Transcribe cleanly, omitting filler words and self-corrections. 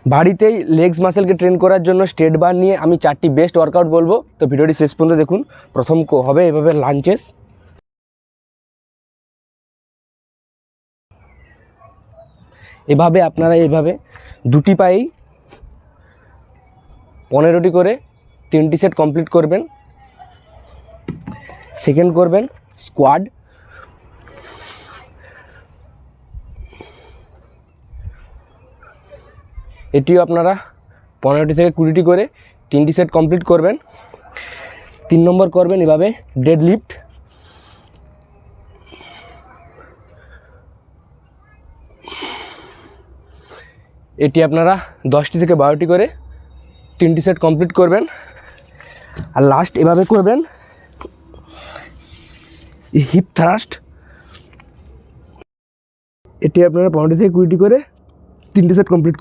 বাড়িতেই legs মাসেলকে train করার জন্য স্ট্রেট বার নিয়ে আমি 4টি বেস্ট ওয়ার্কআউট বলবো, তো ভিডিওটি শেষ পর্যন্ত দেখুন। প্রথম হবে এভাবে লাঞ্চেস। এভাবে আপনারা এইভাবে দুটি পায়েই 15টি করে 3টি সেট কমপ্লিট করবেন। সেকেন্ড করবেন স্কোয়াড। এটিও আপনারা 15টি থেকে 20টি করে 3টি সেট কমপ্লিট করবেন। 3 নম্বর করবেন এভাবে ডেড লিফট। এটি আপনারা 10টি থেকে 12টি করে 3টি সেট কমপ্লিট করবেন। আর লাস্ট এভাবে করবেন হিপ থ্রাস্ট। এটি আপনারা 15টি থেকে 20টি করে 3টি সেট কমপ্লিট